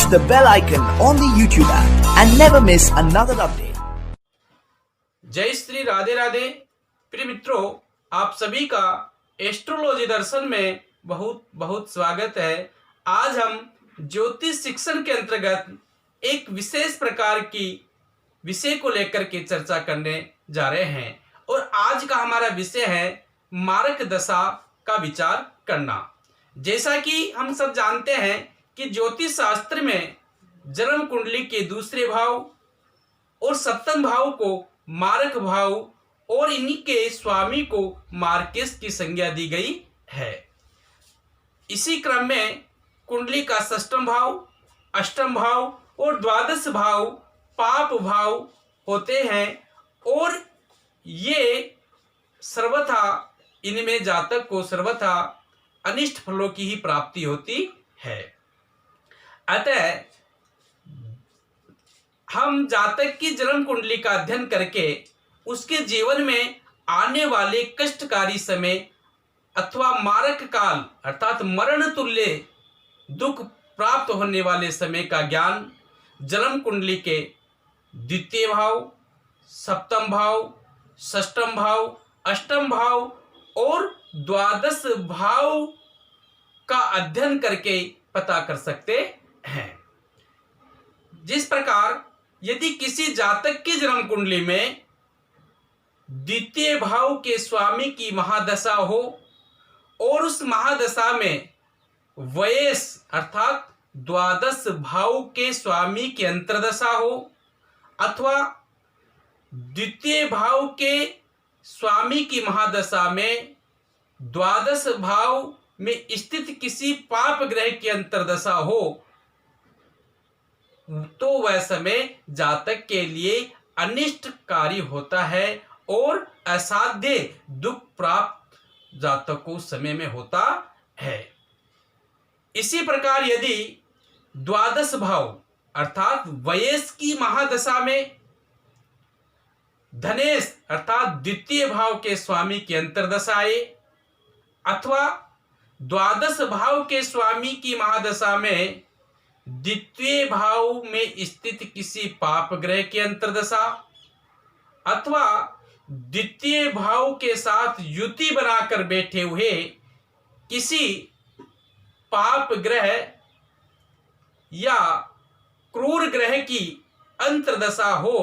the bell icon on the YouTube app and never miss another update. जय श्री राधे राधे। प्रिय मित्रों, आप सभी का एस्ट्रोलॉजी दर्शन में बहुत बहुत स्वागत है। आज हम ज्योतिष शिक्षण के अंतर्गत एक विशेष प्रकार की विषय को लेकर के चर्चा करने जा रहे हैं और आज का हमारा विषय है मारक दशा का विचार करना। जैसा कि हम सब जानते हैं कि ज्योतिष शास्त्र में जन्म कुंडली के दूसरे भाव और सप्तम भाव को मारक भाव और इन्हीं के स्वामी को मार्केश की संज्ञा दी गई है। इसी क्रम में कुंडली का षष्ठम भाव, अष्टम भाव और द्वादश भाव पाप भाव होते हैं और ये सर्वथा इनमें जातक को सर्वथा अनिष्ट फलों की ही प्राप्ति होती है। अतः हम जातक की जन्म कुंडली का अध्ययन करके उसके जीवन में आने वाले कष्टकारी समय अथवा मारक काल अर्थात मरण तुल्य दुख प्राप्त होने वाले समय का ज्ञान जन्म कुंडली के द्वितीय भाव, सप्तम भाव, षष्ठम भाव, अष्टम भाव और द्वादश भाव का अध्ययन करके पता कर सकते हैं। जिस प्रकार यदि किसी जातक की जन्म कुंडली में द्वितीय भाव के स्वामी की महादशा हो और उस महादशा में वयस अर्थात द्वादश भाव के स्वामी की अंतर्दशा हो अथवा द्वितीय भाव के स्वामी की महादशा में द्वादश भाव में स्थित किसी पाप ग्रह की अंतर्दशा हो तो वह समय जातक के लिए अनिष्टकारी होता है और असाध्य दुख प्राप्त जातक को समय में होता है। इसी प्रकार यदि द्वादश भाव अर्थात वयस की महादशा में धनेश अर्थात द्वितीय भाव के स्वामी की अंतर्दशा आए अथवा द्वादश भाव के स्वामी की महादशा में द्वितीय भाव में स्थित किसी पाप ग्रह की अंतर्दशा अथवा द्वितीय भाव के साथ युति बनाकर बैठे हुए किसी पाप ग्रह या क्रूर ग्रह की अंतर्दशा हो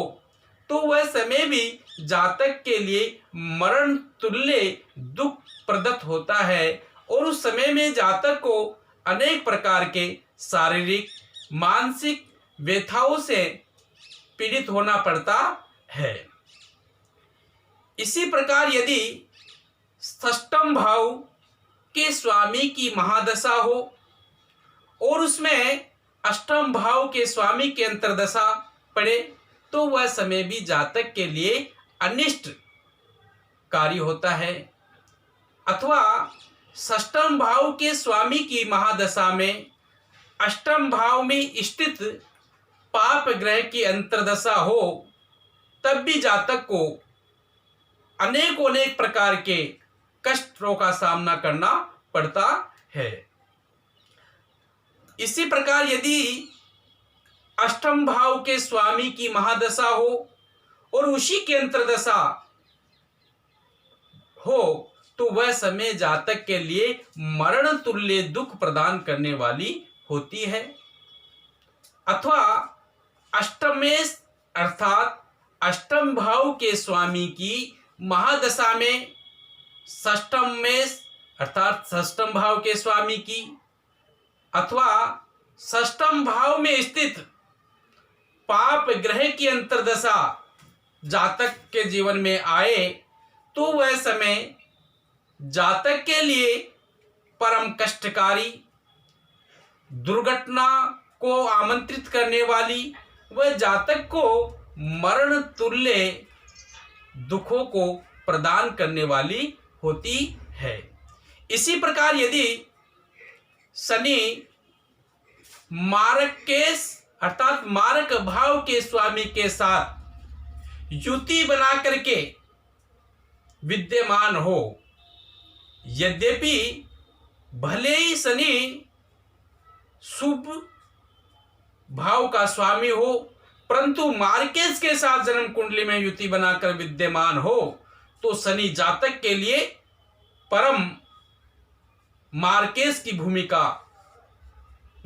तो वह समय भी जातक के लिए मरण तुल्य दुख प्रदत्त होता है और उस समय में जातक को अनेक प्रकार के शारीरिक मानसिक व्यथाओं से पीड़ित होना पड़ता है। इसी प्रकार यदि षष्ठम भाव के स्वामी की महादशा हो और उसमें अष्टम भाव के स्वामी की अंतर्दशा पड़े तो वह समय भी जातक के लिए अनिष्ट कार्य होता है। अथवा षष्ठम भाव के स्वामी की महादशा में अष्टम भाव में स्थित पाप ग्रह की अंतर्दशा हो तब भी जातक को अनेक प्रकार के कष्टों का सामना करना पड़ता है। इसी प्रकार यदि अष्टम भाव के स्वामी की महादशा हो और उसी की अंतर्दशा हो तो वह समय जातक के लिए मरण तुल्य दुख प्रदान करने वाली होती है। अथवा अष्टमेश अर्थात अष्टम भाव के स्वामी की महादशा में षष्ठम मेष अर्थात षष्ठम भाव के स्वामी की अथवा षष्ठम भाव में स्थित पाप ग्रह की अंतर्दशा जातक के जीवन में आए तो वह समय जातक के लिए परम कष्टकारी दुर्घटना को आमंत्रित करने वाली वह जातक को मरण तुल्य दुखों को प्रदान करने वाली होती है। इसी प्रकार यदि शनि मारक केश अर्थात मारक भाव के स्वामी के साथ युति बना करके विद्यमान हो, यद्यपि भले ही शनि शुभ भाव का स्वामी हो, परंतु मार्केज के साथ जन्म कुंडली में युति बनाकर विद्यमान हो, तो शनि जातक के लिए परम मार्केज की भूमिका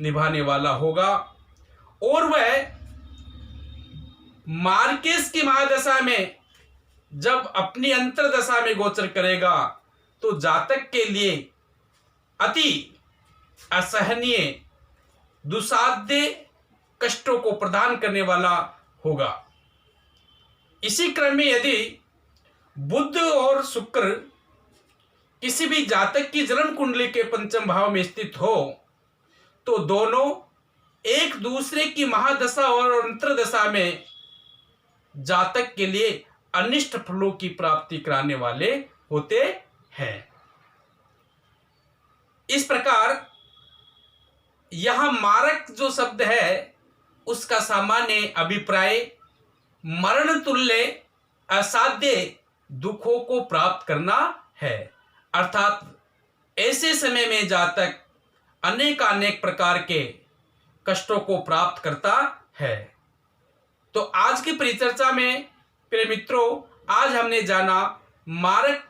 निभाने वाला होगा। और वह मार्केज की महादशा में जब अपनी अंतरदशा में गोचर करेगा तो जातक के लिए अति असहनीय दुसाध्य कष्टों को प्रदान करने वाला होगा। इसी क्रम में यदि बुध और शुक्र किसी भी जातक की जन्म कुंडली के पंचम भाव में स्थित हो तो दोनों एक दूसरे की महादशा और अंतरदशा में जातक के लिए अनिष्ट फलों की प्राप्ति कराने वाले होते हैं। इस प्रकार यहां मारक जो शब्द है उसका सामान्य अभिप्राय मरण तुल्य असाध्य दुखों को प्राप्त करना है, अर्थात ऐसे समय में जातक अनेक प्रकार के कष्टों को प्राप्त करता है। तो आज की परिचर्चा में प्रिय मित्रों, आज हमने जाना मारक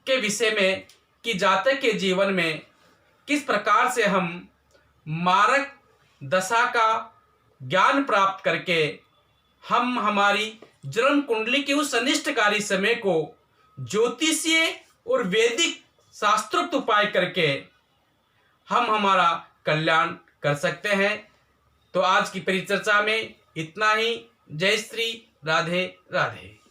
के विषय में कि जातक के जीवन में किस प्रकार से हम मारक दशा का ज्ञान प्राप्त करके हम हमारी जन्म कुंडली के उस अनिष्टकारी समय को ज्योतिषीय और वैदिक शास्त्रोक्त उपाय करके हम हमारा कल्याण कर सकते हैं। तो आज की परिचर्चा में इतना ही। जय श्री राधे राधे।